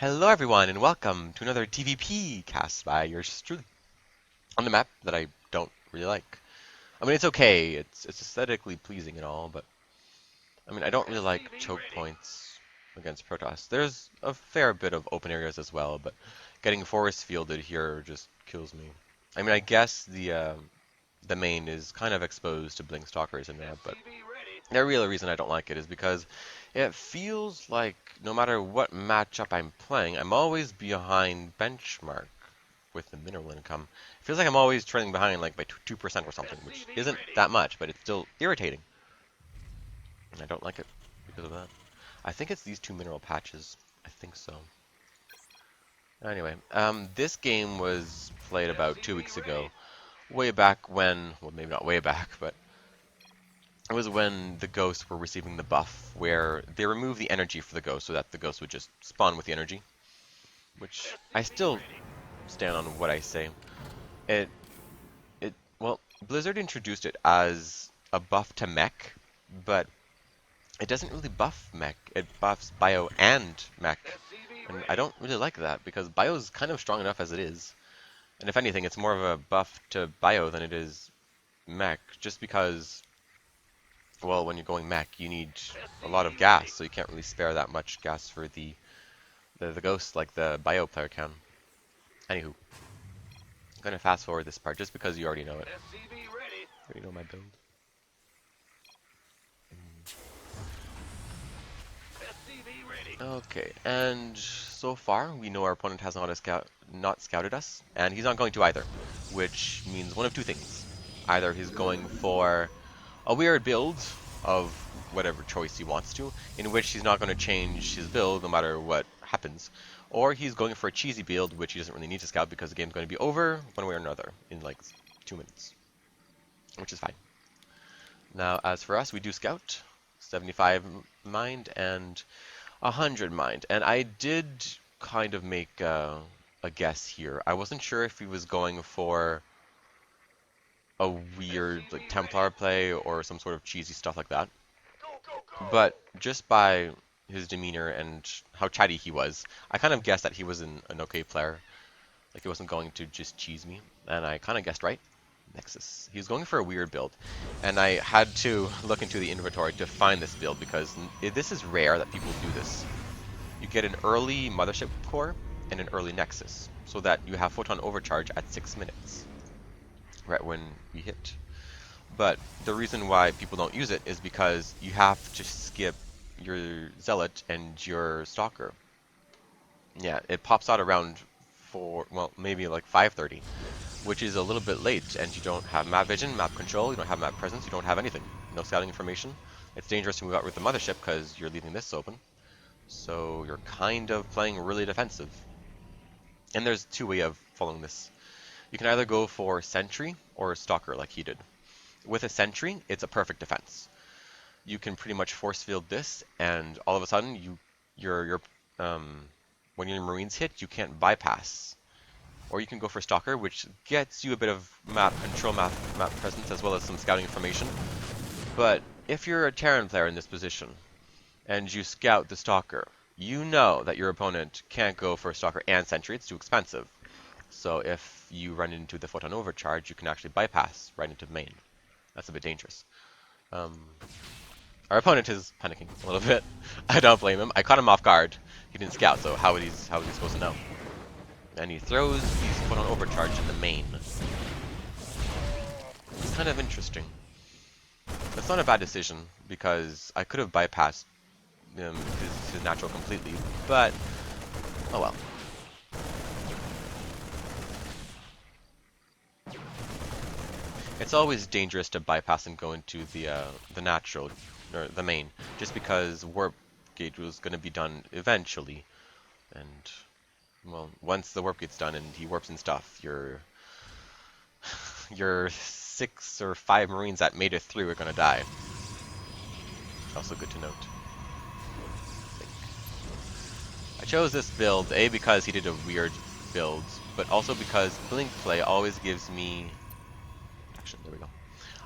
Hello everyone and welcome to another TVP cast by yours truly on the map that I don't really like. I mean it's okay, it's aesthetically pleasing and all, but I mean I don't really like choke points against Protoss. There's a fair bit of open areas as well, but getting force fielded here just kills me. I mean I guess the main is kind of exposed to blink stalkers in there, but the real reason I don't like it is because it feels like no matter what matchup I'm playing, I'm always behind benchmark with the mineral income. It feels like I'm always trailing behind like by 2% or something, which isn't that much, but it's still irritating. And I don't like it because of that. I think it's these two mineral patches. I think so. Anyway, this game was played about 2 weeks ago. Way back when, well maybe not way back, but it was when the ghosts were receiving the buff, where they removed the energy for the ghost so that the ghost would just spawn with the energy, which I still stand on what I say. It, well, Blizzard introduced it as a buff to mech, but it doesn't really buff mech. It buffs bio and mech, and I don't really like that because bio is kind of strong enough as it is. And if anything, it's more of a buff to bio than it is mech, just because well, when you're going mech, you need a lot of gas, so you can't really spare that much gas for the ghost like the bio player can. Anywho, I'm gonna fast forward this part just because you already know it. You already know my build. Okay, and so far we know our opponent has not scouted us, and he's not going to either, which means one of two things. Either he's going for a weird build of whatever choice he wants to, in which he's not going to change his build no matter what happens, or he's going for a cheesy build which he doesn't really need to scout because the game's going to be over one way or another in like 2 minutes, which is fine. Now, as for us, we do scout, 75 mind and 100 mind, and I did kind of make a guess here. I wasn't sure if he was going for a weird like Templar play or some sort of cheesy stuff like that. But just by his demeanor and how chatty he was, I kind of guessed that he was an okay player. Like he wasn't going to just cheese me, and I kind of guessed right. Nexus. He was going for a weird build, and I had to look into the inventory to find this build because this is rare that people do this. You get an early Mothership core and an early Nexus, so that you have photon overcharge at 6 minutes, right when we hit. But the reason why people don't use it is because you have to skip your Zealot and your Stalker. Yeah, it pops out around 4, well, maybe like 5:30, which is a little bit late, and you don't have map vision, map control, you don't have map presence, you don't have anything. No scouting information. It's dangerous to move out with the Mothership because you're leaving this open. So you're kind of playing really defensive. And there's two ways of following this. You can either go for Sentry or Stalker like he did. With a Sentry, it's a perfect defense. You can pretty much force field this, and all of a sudden, when your Marines hit, you can't bypass. Or you can go for Stalker, which gets you a bit of map control, map presence, as well as some scouting information. But if you're a Terran player in this position, and you scout the Stalker, you know that your opponent can't go for Stalker and Sentry, it's too expensive. So if you run into the Photon Overcharge, you can actually bypass right into main. That's a bit dangerous. Um, our opponent is panicking a little bit. I don't blame him. I caught him off guard. He didn't scout, so how is he supposed to know? And he throws these Photon Overcharge in the main. It's kind of interesting. That's not a bad decision, because I could have bypassed his natural completely, but oh well. It's always dangerous to bypass and go into the natural, or the main, just because warp gate was going to be done eventually, and well, once the warp gate's done and he warps and stuff, your 6 or 5 Marines that made it through are going to die. Also good to note. I chose this build, A, because he did a weird build, but also because Blink play always gives me... Actually, there we go.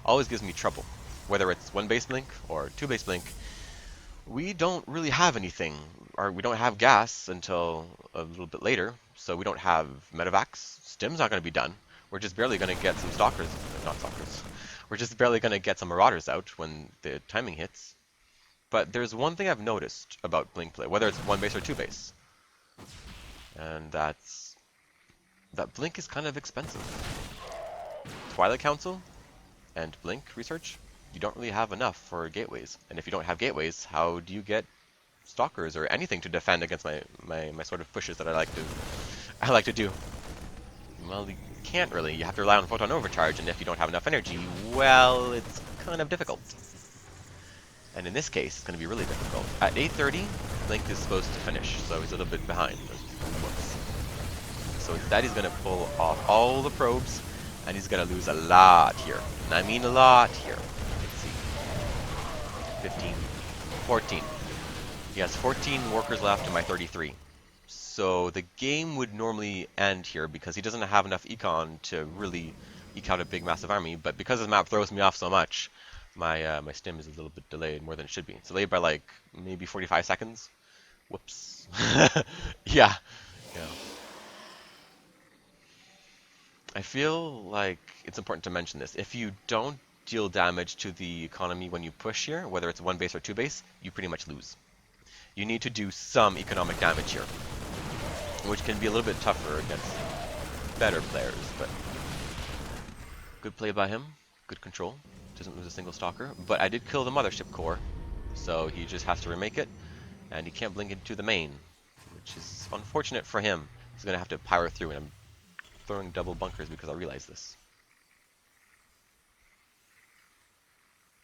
Always gives me trouble. Whether it's 1 base Blink or 2 base Blink, We don't really have anything, or we don't have gas until a little bit later, so we don't have medevacs. Stim's not going to be done. We're just barely going to get some stalkers, not stalkers. We're just barely going to get some marauders out when the timing hits. But there's one thing I've noticed about Blink play, whether it's one base or two base, and that's that Blink is kind of expensive. Twilight Council and Blink research, you don't really have enough for gateways. And if you don't have gateways, how do you get stalkers or anything to defend against my sort of pushes that I like to do? Well, you can't really. You have to rely on photon overcharge, and if you don't have enough energy, well, it's kind of difficult. And in this case, it's going to be really difficult. At 8:30, Blink is supposed to finish, so he's a little bit behind. Whoops. So instead, he's going to pull off all the probes, and he's going to lose a lot here. And I mean a lot here. Let's see. 15, 14. He has 14 workers left in my 33. So the game would normally end here because he doesn't have enough econ to really eke out a big, massive army. But because this map throws me off so much, my stim is a little bit delayed, more than it should be. It's delayed by like maybe 45 seconds. Whoops. Yeah. Yeah. I feel like it's important to mention this. If you don't deal damage to the economy when you push here, whether it's one base or two base, you pretty much lose. You need to do some economic damage here, which can be a little bit tougher against better players, but good play by him, good control, doesn't lose a single stalker, but I did kill the mothership core, so he just has to remake it, and he can't blink into the main, which is unfortunate for him. He's going to have to power through, and I'm throwing double bunkers because I realized this.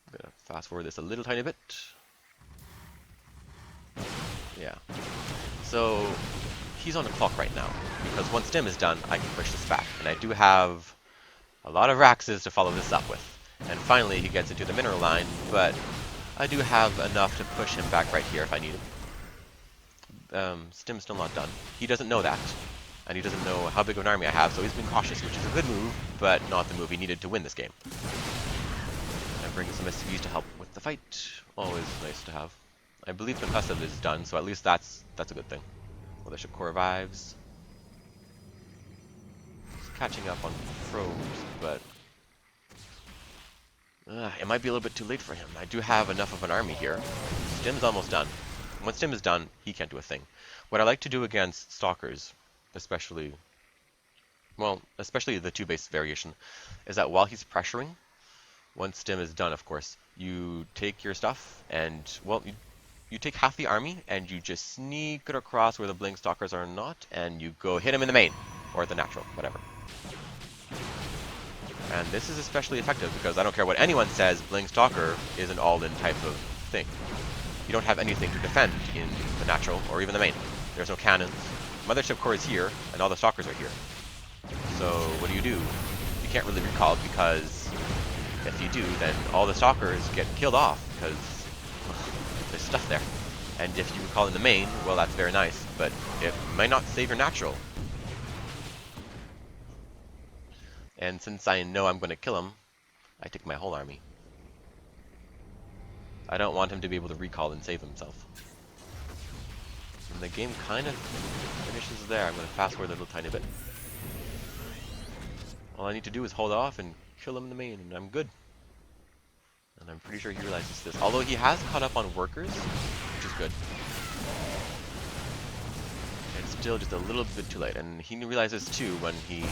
I'm going to fast forward this a little tiny bit. Yeah. So he's on the clock right now, because once stim is done, I can push this back. And I do have a lot of Raxes to follow this up with. And finally he gets into the mineral line, but I do have enough to push him back right here if I need him. Stim's still not done. He doesn't know that. And he doesn't know how big of an army I have, so he's been cautious, which is a good move, but not the move he needed to win this game. And bringing some SCVs to help with the fight. Always nice to have. I believe Concussive is done, so at least that's a good thing. Mothership core revives. He's catching up on probes, but it might be a little bit too late for him. I do have enough of an army here. Stim's almost done. When Stim is done, he can't do a thing. What I like to do against stalkers, especially the two-base variation, is that while he's pressuring, once Stim is done, of course, you take your stuff and, well, you take half the army and you just sneak it across where the blink stalkers are not, and you go hit him in the main, or the natural, whatever. And this is especially effective because I don't care what anyone says, blink stalker is an all-in type of thing. You don't have anything to defend in the natural or even the main. There's no cannons. Mothership core is here, and all the stalkers are here. So what do? You can't really recall, because if you do, then all the stalkers get killed off because there's stuff there. And if you recall in the main, well, that's very nice, but it might not save your natural. And since I know I'm going to kill him, I take my whole army. I don't want him to be able to recall and save himself. And the game kind of finishes there. I'm going to fast forward a little tiny bit. All I need to do is hold off and kill him in the main, and I'm good. And I'm pretty sure he realizes this. Although he has caught up on workers, which is good. It's still just a little bit too late. And he realizes too when he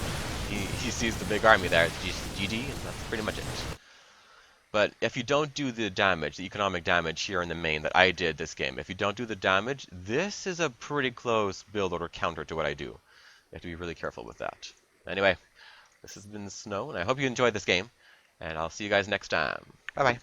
sees the big army there. It's just GG, and that's pretty much it. But if you don't do the damage, the economic damage here in the main that I did this game, if you don't do the damage, this is a pretty close build order counter to what I do. You have to be really careful with that. Anyway, this has been Snow, and I hope you enjoyed this game, and I'll see you guys next time. Bye-bye.